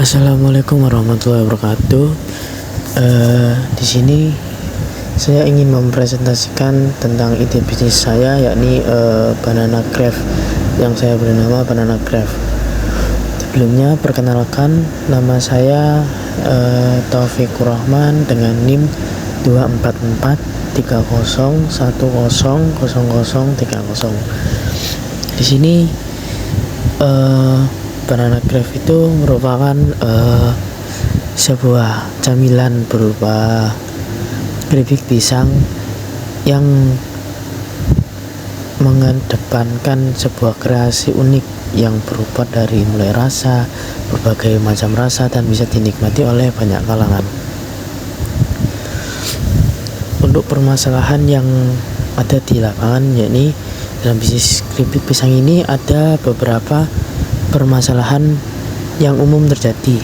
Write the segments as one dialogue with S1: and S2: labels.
S1: Assalamualaikum warahmatullahi wabarakatuh. Di sini saya ingin mempresentasikan tentang ide bisnis saya, yakni Banana Craft yang saya beri nama Banana Craft. Sebelumnya perkenalkan, nama saya Taufikur Rahman dengan NIM 24430100030. Di sini Banana Craft itu merupakan sebuah camilan berupa keripik pisang yang mengedepankan sebuah kreasi unik yang berupa dari mulai rasa, berbagai macam rasa, dan bisa dinikmati oleh banyak kalangan. Untuk permasalahan yang ada di lapangan, yakni dalam bisnis keripik pisang ini ada beberapa permasalahan yang umum terjadi.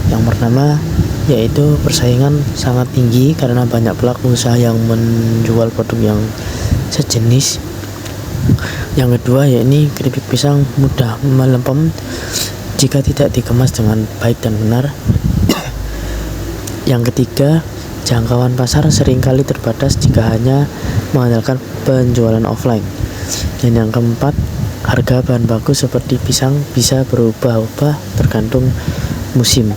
S1: Yang pertama yaitu persaingan sangat tinggi karena banyak pelaku usaha yang menjual produk yang sejenis. Yang kedua yakni keripik pisang mudah melempem jika tidak dikemas dengan baik dan benar. Yang ketiga, jangkauan pasar seringkali terbatas jika hanya mengandalkan penjualan offline. Dan yang keempat, harga bahan baku seperti pisang bisa berubah-ubah tergantung musim.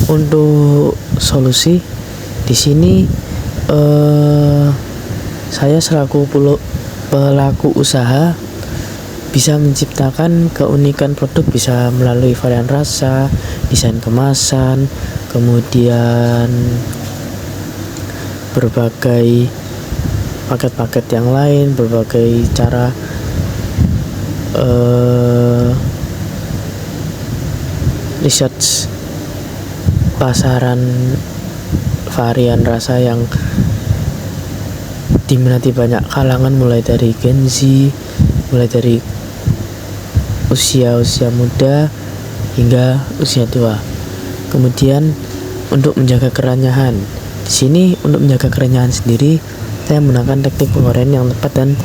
S1: Untuk solusi di sini saya selaku pelaku usaha bisa menciptakan keunikan produk, bisa melalui varian rasa, desain kemasan, kemudian berbagai paket-paket yang lain, berbagai cara research pasaran varian rasa yang diminati banyak kalangan, mulai dari Gen Z, mulai dari usia muda hingga usia tua. Kemudian untuk menjaga kerenyahan, di sini untuk menjaga kerenyahan sendiri saya menggunakan teknik pengoreng yang tepat dan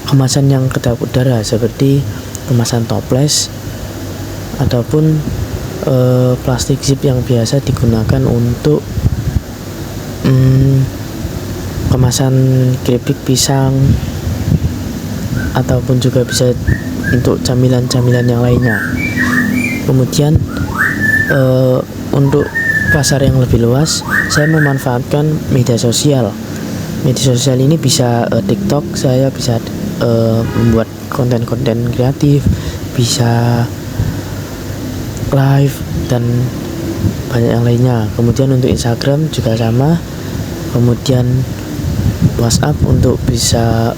S1: kemasan yang kedap udara seperti kemasan toples ataupun plastik zip yang biasa digunakan untuk kemasan keripik pisang ataupun juga bisa untuk camilan-camilan yang lainnya. Kemudian untuk pasar yang lebih luas, saya memanfaatkan media sosial. Media sosial ini bisa TikTok, saya bisa membuat konten-konten kreatif, bisa live dan banyak yang lainnya. Kemudian untuk Instagram juga sama. Kemudian WhatsApp untuk bisa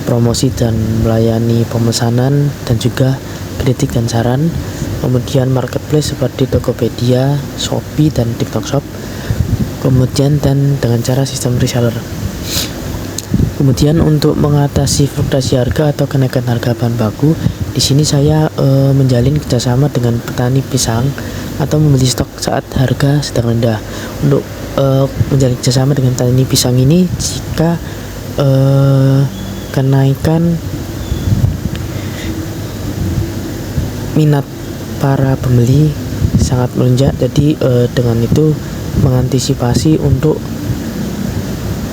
S1: promosi dan melayani pemesanan dan juga kritik dan saran. Kemudian marketplace seperti Tokopedia, Shopee, dan TikTok Shop. Kemudian dan dengan cara sistem reseller. Kemudian untuk mengatasi fluktuasi harga atau kenaikan harga bahan baku, di sini saya menjalin kerjasama dengan petani pisang atau membeli stok saat harga sedang rendah. Untuk menjalin kerjasama dengan petani pisang ini, jika kenaikan minat para pembeli sangat melonjak, jadi dengan itu mengantisipasi untuk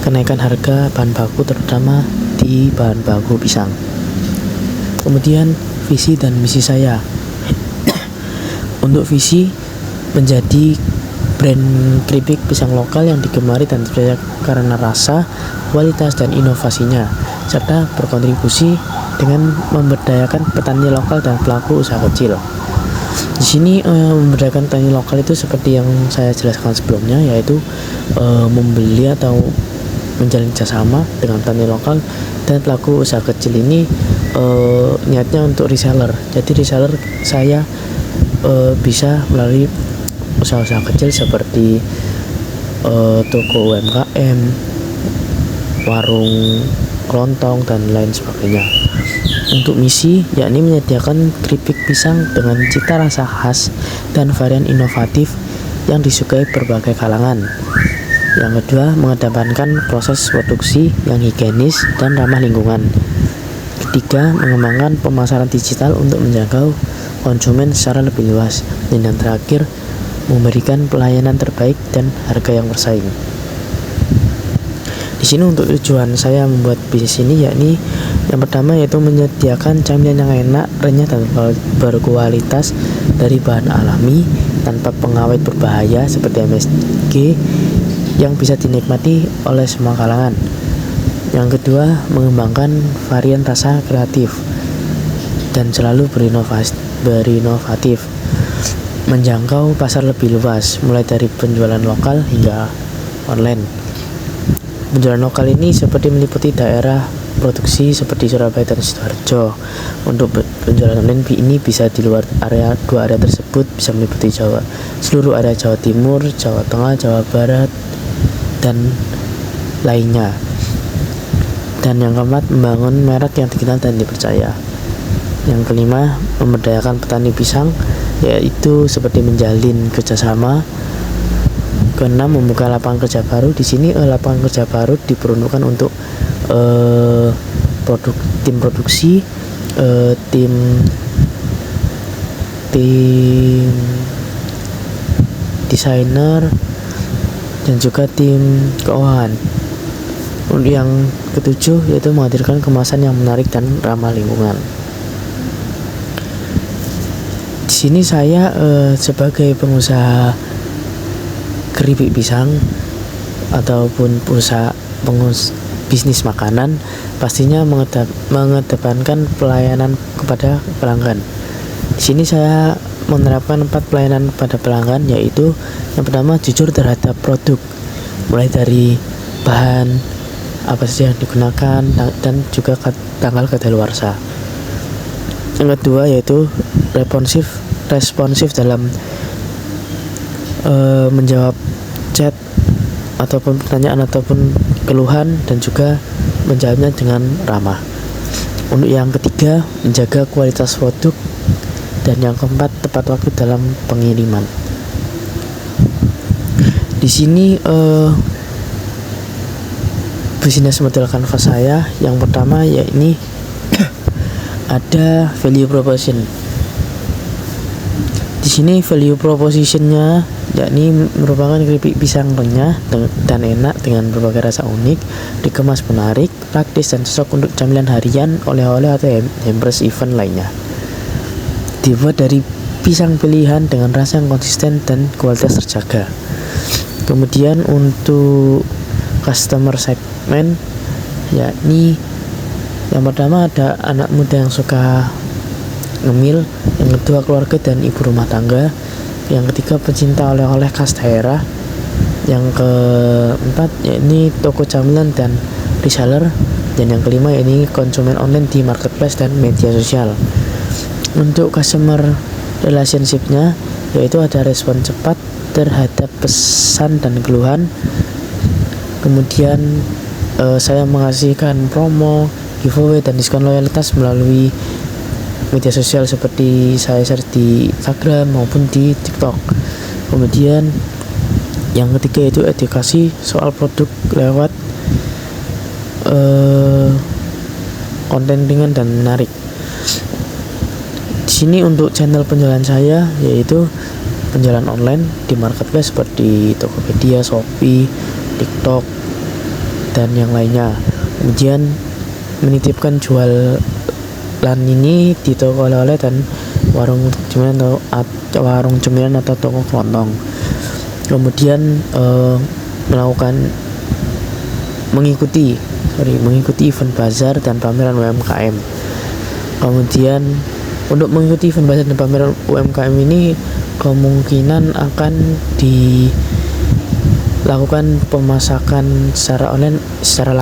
S1: kenaikan harga bahan baku, terutama di bahan baku pisang. Kemudian visi dan misi saya. Untuk visi, menjadi brand keripik pisang lokal yang digemari dan dipercaya karena rasa, kualitas, dan inovasinya, serta berkontribusi dengan memberdayakan petani lokal dan pelaku usaha kecil. Di sini memberdayakan petani lokal itu seperti yang saya jelaskan sebelumnya, yaitu membeli atau menjalin kerjasama dengan petani lokal, dan pelaku usaha kecil ini niatnya untuk reseller. Jadi reseller saya bisa melalui usaha-usaha kecil seperti toko UMKM, warung kelontong, dan lain sebagainya. Untuk misi, yakni menyediakan keripik pisang dengan cita rasa khas dan varian inovatif yang disukai berbagai kalangan. Yang kedua, mengedepankan proses produksi yang higienis dan ramah lingkungan. ketiga, mengembangkan pemasaran digital untuk menjangkau konsumen secara lebih luas. Dan yang terakhir, memberikan pelayanan terbaik dan harga yang bersaing. Di sini untuk tujuan saya membuat bisnis ini yakni yang pertama yaitu menyediakan camilan yang enak, renyah dan berkualitas dari bahan alami tanpa pengawet berbahaya seperti MSG yang bisa dinikmati oleh semua kalangan. Yang kedua, mengembangkan varian rasa kreatif dan selalu berinovatif, menjangkau pasar lebih luas, mulai dari penjualan lokal hingga online. Penjualan lokal ini seperti meliputi daerah produksi seperti Surabaya dan Sidoarjo. Untuk penjualan online ini bisa di luar dua area tersebut, bisa meliputi seluruh area Jawa Timur, Jawa Tengah, Jawa Barat, dan lainnya. Dan yang keempat, membangun merek yang dikenal dan dipercaya. Yang kelima, memberdayakan petani pisang, yaitu seperti menjalin kerjasama. Keenam, membuka lapangan kerja baru. Di sini lapangan kerja baru diperuntukkan untuk tim produksi, tim desainer, dan juga tim keuangan. Untuk yang ketujuh yaitu menghadirkan kemasan yang menarik dan ramah lingkungan. Di sini saya sebagai pengusaha keripik pisang ataupun bisnis makanan pastinya mengedepankan pelayanan kepada pelanggan. Di sini saya menerapkan 4 pelayanan pada pelanggan, yaitu yang pertama jujur terhadap produk, mulai dari bahan apa saja yang digunakan dan juga tanggal kadaluarsa. Yang kedua yaitu responsif dalam menjawab chat ataupun pertanyaan ataupun keluhan dan juga menjawabnya dengan ramah. Untuk yang ketiga, menjaga kualitas produk, dan yang keempat, tepat waktu dalam pengiriman. Di sini bisnis model kanvas saya yang pertama yakni ada value proposition. Di sini value propositionnya yakni merupakan keripik pisang renyah dan enak dengan berbagai rasa unik, dikemas menarik, praktis dan cocok untuk camilan harian, oleh-oleh atau hampers event lainnya. Dibuat dari pisang pilihan dengan rasa yang konsisten dan kualitas terjaga. Kemudian untuk customer segment yakni yang pertama ada anak muda yang suka ngemil, yang kedua keluarga dan ibu rumah tangga, yang ketiga pecinta oleh-oleh khas daerah, yang keempat yakni toko camilan dan reseller, dan yang kelima yakni konsumen online di marketplace dan media sosial. Untuk customer relationship-nya yaitu ada respon cepat terhadap pesan dan keluhan. Kemudian saya mengasihkan promo, giveaway dan diskon loyalitas melalui media sosial seperti saya share di Instagram maupun di TikTok. Kemudian yang ketiga yaitu edukasi soal produk lewat konten ringan dan menarik. Di sini untuk channel penjualan saya yaitu penjualan online di marketplace seperti Tokopedia, Shopee, TikTok dan yang lainnya. Kemudian menitipkan jualan ini di toko oleh-oleh dan warung cemilan atau toko kelontong. Kemudian mengikuti event bazar dan pameran UMKM. Kemudian untuk mengikuti event bazar dan pameran UMKM ini kemungkinan akan dilakukan pemasakan secara online secara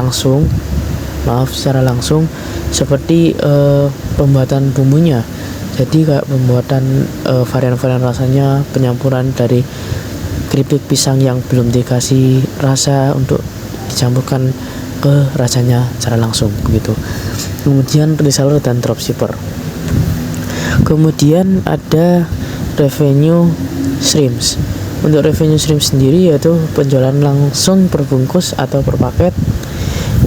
S1: langsung seperti pembuatan bumbunya. Jadi kayak pembuatan varian-varian rasanya, penyampuran dari keripik pisang yang belum dikasih rasa untuk dicampurkan ke rasanya secara langsung begitu. Kemudian reseller dan dropshipper. Kemudian ada revenue streams. Untuk revenue stream sendiri yaitu penjualan langsung per bungkus atau per paket.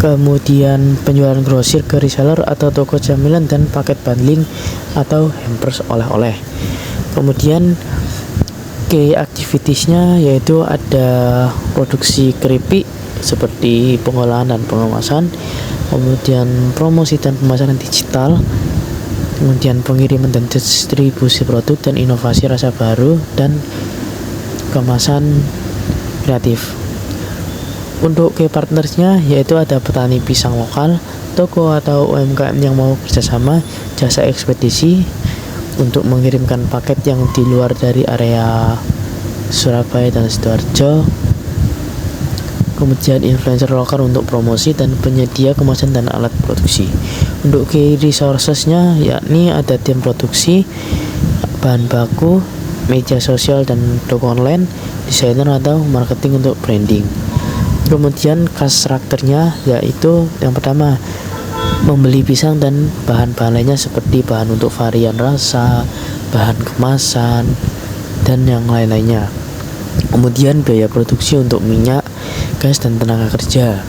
S1: Kemudian penjualan grosir ke reseller atau toko camilan dan paket bundling atau hampers oleh-oleh. Kemudian key activitiesnya yaitu ada produksi keripik seperti pengolahan dan pengemasan, kemudian promosi dan pemasaran digital, kemudian pengiriman dan distribusi produk dan inovasi rasa baru dan kemasan kreatif. Untuk key partnersnya yaitu ada petani pisang lokal, toko atau UMKM yang mau kerjasama, jasa ekspedisi untuk mengirimkan paket yang di luar dari area Surabaya dan Sidoarjo, kemudian influencer lokal untuk promosi dan penyedia kemasan dan alat produksi. Untuk key resourcesnya yakni ada tim produksi, bahan baku, media sosial dan toko online, desainer atau marketing untuk branding. Kemudian khas karakternya yaitu yang pertama membeli pisang dan bahan-bahan lainnya seperti bahan untuk varian rasa, bahan kemasan, dan yang lain-lainnya. Kemudian biaya produksi untuk minyak, gas, dan tenaga kerja.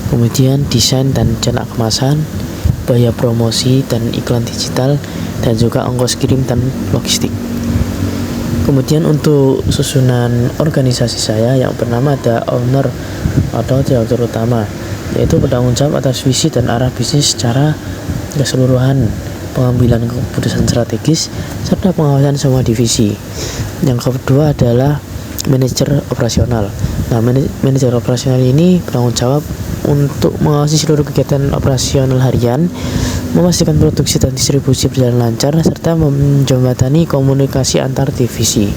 S1: Kemudian desain dan cetak kemasan, biaya promosi dan iklan digital, dan juga ongkos kirim dan logistik. Kemudian untuk susunan organisasi saya yang pertama ada owner atau direktur utama, yaitu bertanggung jawab atas visi dan arah bisnis secara keseluruhan, pengambilan keputusan strategis, serta pengawasan semua divisi. Yang kedua adalah manajer operasional. Nah, manajer operasional ini bertanggung jawab untuk mengawasi seluruh kegiatan operasional harian, memastikan produksi dan distribusi berjalan lancar, serta menjembatani komunikasi antar divisi.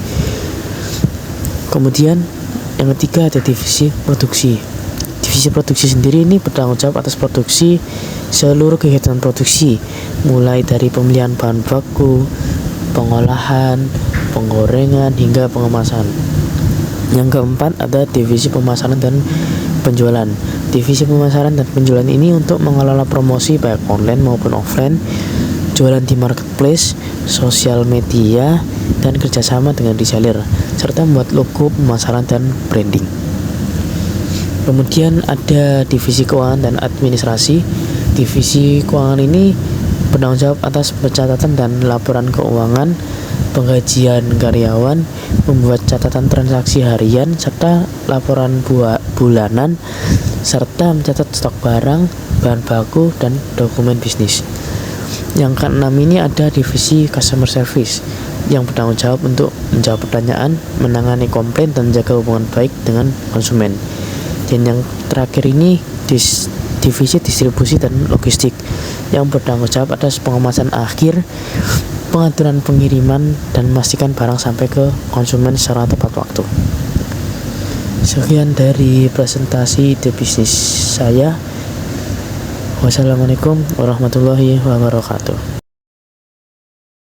S1: Kemudian yang ketiga ada divisi produksi. Divisi produksi sendiri ini bertanggung jawab atas produksi seluruh kegiatan produksi, mulai dari pemilihan bahan baku, pengolahan, penggorengan, hingga pengemasan. Yang keempat ada divisi pemasaran dan penjualan. Divisi pemasaran dan penjualan ini untuk mengelola promosi baik online maupun offline, jualan di marketplace, sosial media, dan kerjasama dengan reseller, serta membuat logo pemasaran dan branding. Kemudian ada divisi keuangan dan administrasi. Divisi keuangan ini bertanggung jawab atas pencatatan dan laporan keuangan, penggajian karyawan, membuat catatan transaksi harian serta laporan bulanan, serta mencatat stok barang, bahan baku, dan dokumen bisnis. Yang keenam ini ada divisi customer service yang bertanggung jawab untuk menjawab pertanyaan, menangani komplain, dan menjaga hubungan baik dengan konsumen. Dan yang terakhir ini divisi distribusi dan logistik yang bertanggung jawab atas pengemasan akhir, pengaturan pengiriman, dan memastikan barang sampai ke konsumen secara tepat waktu. Sekian dari presentasi ide bisnis saya. Wassalamualaikum warahmatullahi wabarakatuh.